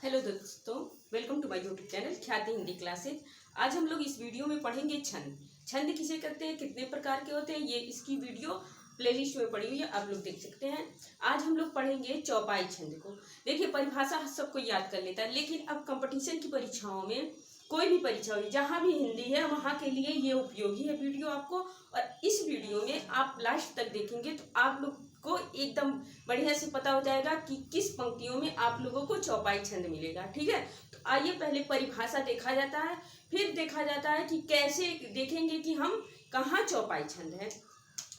Hello दोस्तों, welcome to my YouTube channel Khyati Hindi classes. आज हम लोग इस वीडियो में पढ़ेंगे छंद। छंद किसे कहते हैं, कितने प्रकार के होते हैं, ये इसकी वीडियो प्लेलिस्ट में पड़ी हुई है, आप लोग देख सकते हैं। आज हम लोग पढ़ेंगे चौपाई छंद को। देखिए, परिभाषा सबको याद कर लेता है, लेकिन अब कंपटीशन की परीक्षाओं में कोई भी परीक्षा हो, जहाँ भी हिंदी है वहाँ के लिए ये उपयोगी है वीडियो आपको। और इस वीडियो में आप लास्ट तक देखेंगे तो आप लोग को एकदम बढ़िया से पता हो जाएगा कि किस पंक्तियों में आप लोगों को चौपाई छंद मिलेगा। ठीक है, तो आइए पहले परिभाषा देखा जाता है, फिर देखा जाता है कि कैसे देखेंगे कि हम कहाँ चौपाई छंद है।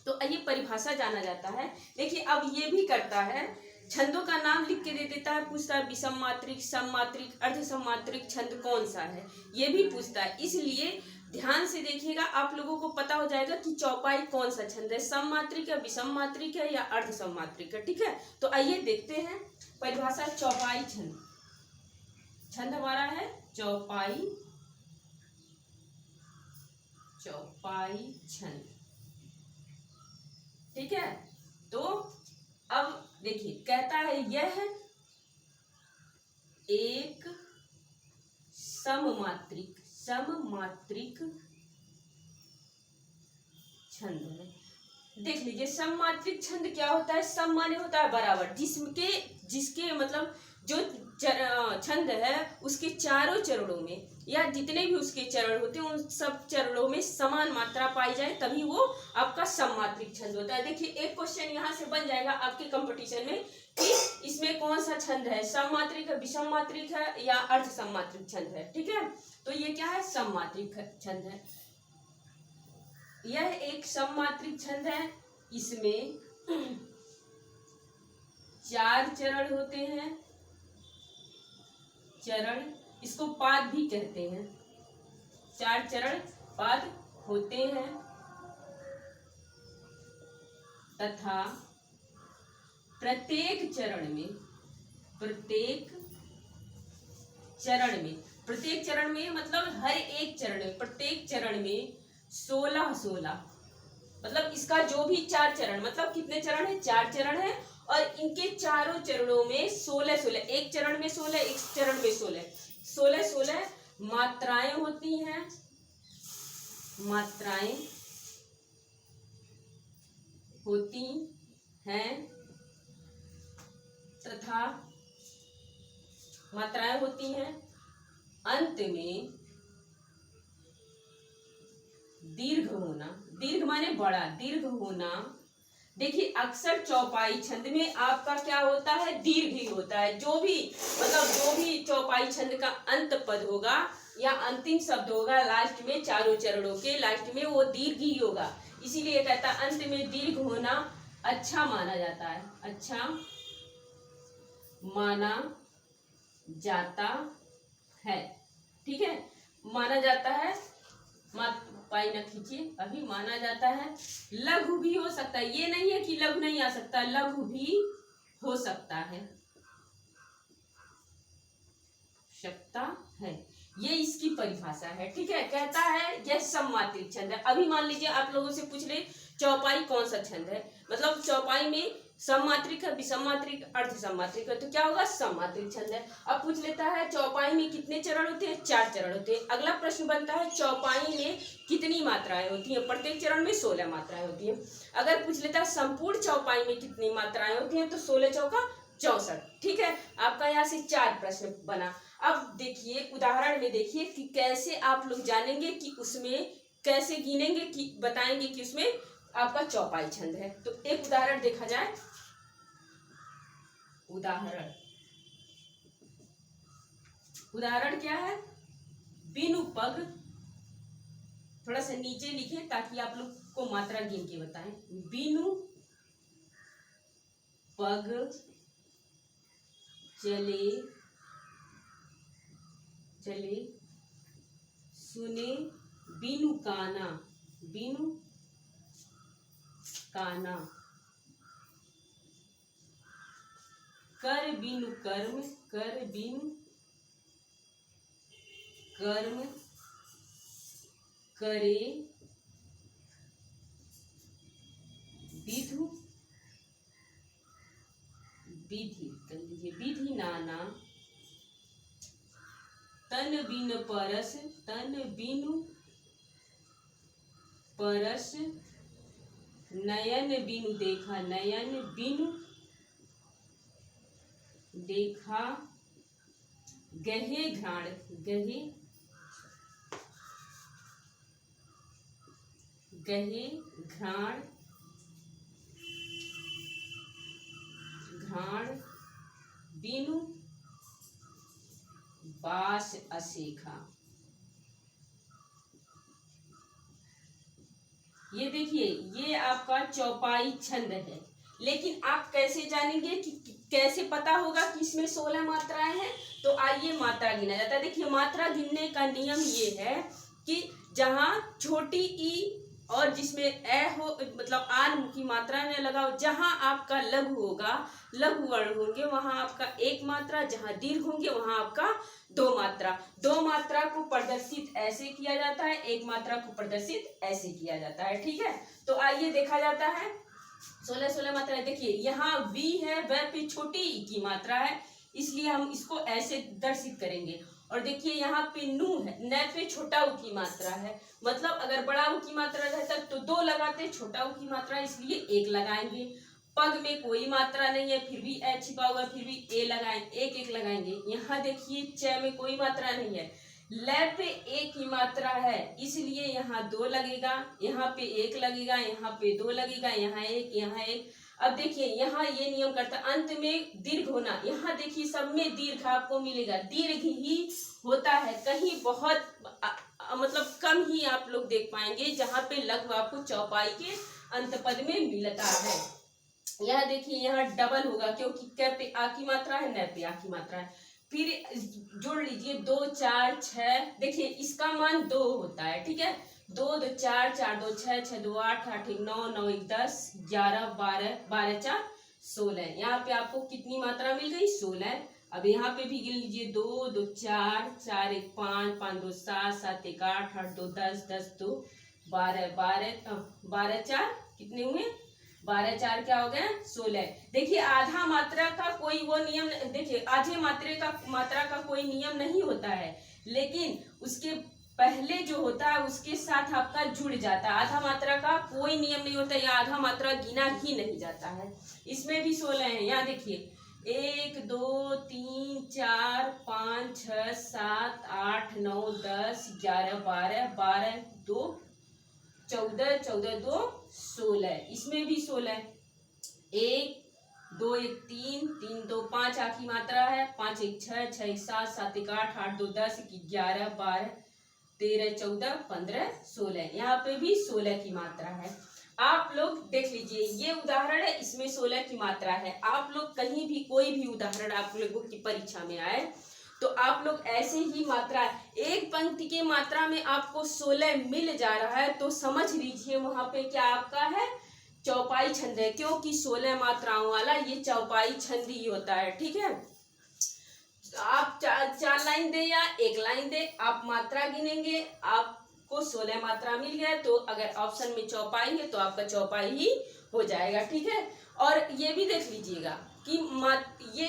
तो आइए परिभाषा जाना जाता है। देखिए, अब ये भी करता है, छंदों का नाम लिख के दे देता है, पूछता है विषम मात्रिक, सम मात्रिक, अर्ध सममात्रिक छंद कौन सा है, ये भी पूछता है। इसलिए ध्यान से देखिएगा, आप लोगों को पता हो जाएगा कि चौपाई कौन सा छंद है, सम मात्रिक है, विषम मात्रिक है या अर्ध सममात्रिक है। ठीक है, तो आइए देखते हैं परिभाषा। चौपाई छंद, छंद हमारा है चौपाई, चौपाई छंद। ठीक है, तो अब देखिए, कहता है यह एक सममात्रिक छंद है। देख लीजिए, सममात्रिक छंद क्या होता है। सम माने होता है बराबर, जिसके मतलब जो छंद है उसके चारों चरणों में या जितने भी उसके चरण होते हैं उन सब चरणों में समान मात्रा पाई जाए, तभी वो आपका सममात्रिक छंद होता है। देखिए, एक क्वेश्चन यहाँ से बन जाएगा आपके कंपटीशन में कि इसमें कौन सा छंद है, सममात्रिक है, विषम मात्रिक है या अर्ध सममात्रिक छंद है। ठीक है, तो ये क्या है, सममात्रिक छंद है। यह एक सममात्रिक छंद है, इसमें 4 चरण होते हैं, चरण, इसको पाद भी कहते हैं। 4 चरण पाद होते हैं तथा प्रत्येक चरण में मतलब हर एक चरण में, प्रत्येक चरण में 16 मतलब इसका जो भी 4 चरण, मतलब कितने चरण है, 4 चरण है, और इनके चारों चरणों में 16 एक चरण में 16, एक चरण में 16 मात्राएं होती हैं, तथा मात्राएं होती हैं। अंत में दीर्घ होना, दीर्घ माने बड़ा, दीर्घ होना। देखिए, अक्सर चौपाई छंद में आपका क्या होता है, दीर्घ ही होता है। जो भी चौपाई छंद का अंत पद होगा या अंतिम शब्द होगा लास्ट में, चारों चरणों के लास्ट में वो दीर्घ ही होगा। इसीलिए कहता है अंत में दीर्घ होना अच्छा माना जाता है, अच्छा माना जाता है। ठीक है, माना जाता है, पाई न खींचिए, अभी माना जाता है। लघु भी हो सकता है, ये नहीं है कि लघु नहीं आ सकता, लघु भी हो सकता है, ये इसकी परिभाषा है। ठीक है, कहता है यह सममात्रिक छंद है। अभी मान लीजिए आप लोगों से पूछ ले चौपाई कौन सा छंद है, मतलब चौपाई में सममात्रिक है, विषम मात्रिक, अर्ध सममात्रिक है, तो क्या होगा, सममात्रिक छंद है। अब पूछ लेता है चौपाई में कितने चरण होते हैं, 4 चरण होते हैं। अगला प्रश्न बनता है चौपाई में कितनी मात्राएं होती हैं, प्रत्येक चरण में 16 मात्राएं होती हैं। अगर पूछ लेता है संपूर्ण चौपाई में कितनी मात्राएं होती हैं, तो 16 चौका 64। ठीक है, आपका यहाँ से 4 प्रश्न बना। अब देखिए, उदाहरण में देखिए कि कैसे आप लोग जानेंगे कि उसमें कैसे गिनेंगे, कि बताएंगे कि उसमें आपका चौपाई छंद है। तो एक उदाहरण देखा जाए। उदाहरण क्या है, बिनु पग, थोड़ा सा नीचे लिखे ताकि आप लोग को मात्रा गिन के बताएं। बिनु पग चले सुने बिनु काना, कर बिनु कर्म, करे विधि, कर लीजिए, विधि नाना तन बिन परस, तन बिनु परस, नयन बिनु देखा, नयन बिनु देखा, गहे घ्राण, गहे गहे घ्राण, घ्राण बिनु बास असेखा। ये देखिए, ये आपका चौपाई छंद है, लेकिन आप कैसे जानेंगे कि कैसे पता होगा कि इसमें 16 मात्राएं हैं? तो आइए मात्रा गिना जाता है। देखिए, मात्रा गिनने का नियम ये है कि जहां छोटी ई और जिसमें ए हो, मतलब आन की मात्रा न लगाओ। जहां आपका लघु होगा, लघु वर्ण होंगे, वहां आपका एक मात्रा, जहां दीर्घ होंगे वहां आपका दो मात्रा। दो मात्रा को प्रदर्शित ऐसे किया जाता है, एक मात्रा को प्रदर्शित ऐसे किया जाता है। ठीक है, तो आइए देखा जाता है 16 मात्रा। देखिए, यहाँ वी है, वह पे छोटी ई की मात्रा है, इसलिए हम इसको ऐसे दर्शित करेंगे। और देखिए, यहाँ पे नू है, न पे छोटा ऊ की मात्रा है, मतलब अगर बड़ा ऊ की मात्रा रहता तो दो लगाते, छोटा ऊ की मात्रा इसलिए एक लगाएंगे। पग में कोई मात्रा नहीं है, फिर भी ए छिपा हुआ, फिर भी ए लगाएं, एक एक लगाएंगे। यहाँ देखिए, च में कोई मात्रा नहीं है, ल पे एक की मात्रा है, इसलिए यहाँ दो लगेगा, यहाँ पे एक लगेगा, यहाँ पे दो लगेगा, यहाँ एक, यहाँ एक। अब देखिए, यहाँ ये नियम करता है अंत में दीर्घ होना। यहाँ देखिए, सब में दीर्घ आपको मिलेगा, दीर्घ ही होता है, कहीं बहुत मतलब कम ही आप लोग देख पाएंगे जहाँ पे लघु आपको चौपाई के अंत पद में मिलता है। यह देखिए, यहाँ डबल होगा क्योंकि क पे आ की मात्रा है, न पे आ की मात्रा है। फिर जोड़ लीजिए 2 4 6, देखिए इसका मान 2 होता है। ठीक है, 2 2 4 4 2 6 6 2 8 8 1 9 9 1 10 11 12 12 4 16। यहाँ पे आपको कितनी मात्रा मिल गई? 16। अब यहाँ पे भी गिन लीजिए 2 2 4 4 1 5 5 2 7 7 1 8 8 2 10 10 2 12 12 12 4 कितने हुए? 12 4 क्या हो गया? 16। देखिए, आधा मात्रा का कोई वो नियम, देखिए आधे मात्रा का कोई नियम नहीं होता है, लेकिन उसके पहले जो होता है उसके साथ आपका जुड़ जाता है। आधा मात्रा का कोई नियम नहीं होता, या आधा मात्रा गिना ही नहीं जाता है। इसमें भी 16 है। यहाँ देखिए 1 2 3 4 5 6 7 8 9 10 11 12 12 2 14 14 2 16। इसमें भी 16, 1 2 1 3 3 2 5 आखिरी मात्रा है, 5 1 6 6 1 7 7 1 8 8 2 10 11 12 13 14 15 16। यहाँ पे भी 16 की मात्रा है। आप लोग देख लीजिए, ये उदाहरण है, इसमें 16 की मात्रा है। आप लोग कहीं भी कोई भी उदाहरण आप लोगों की परीक्षा में आए तो आप लोग ऐसे ही मात्रा, एक पंक्ति की मात्रा में आपको 16 मिल जा रहा है तो समझ लीजिए वहां पे क्या आपका है? चौपाई छंद है, क्योंकि 16 मात्राओं वाला ये चौपाई छंद ही होता है। ठीक है, आप चार लाइन दे या एक लाइन दे, आप मात्रा गिनेंगे, आपको 16 मात्रा मिल गया तो अगर ऑप्शन में चौपाई है तो आपका चौपाई ही हो जाएगा। ठीक है, और ये भी देख लीजिएगा कि ये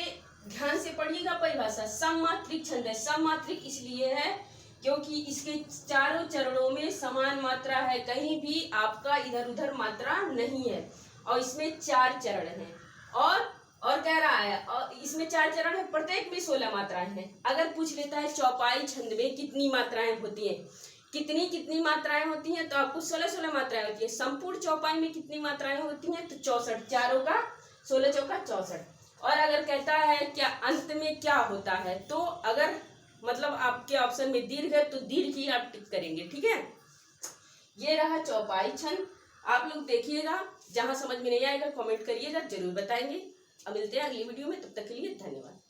ध्यान से पढ़िएगा परिभाषा, सममात्रिक छंद है। सममात्रिक इसलिए है क्योंकि इसके चारों चरणों में समान मात्रा है, कहीं भी आपका इधर उधर मात्रा नहीं है, और इसमें 4 चरण हैं। और कह रहा है, और इसमें 4 चरण है, प्रत्येक में 16 मात्राएं हैं। अगर पूछ लेता है चौपाई छंद में कितनी मात्राएं होती हैं, कितनी मात्राएं होती हैं, तो आपको 16 मात्राएं होती है। संपूर्ण चौपाई में कितनी मात्राएं होती हैं? तो 64, चारों का 16 चौका 64। और अगर कहता है क्या अंत में क्या होता है, तो अगर मतलब आपके ऑप्शन में दीर्घ है तो दीर्घ ही आप टिक करेंगे। ठीक है, ये रहा चौपाई छंद। आप लोग देखिएगा, जहां समझ में नहीं आएगा कमेंट करिएगा, जरूर बताएंगे। अब मिलते हैं अगली वीडियो में, तब तक के लिए धन्यवाद।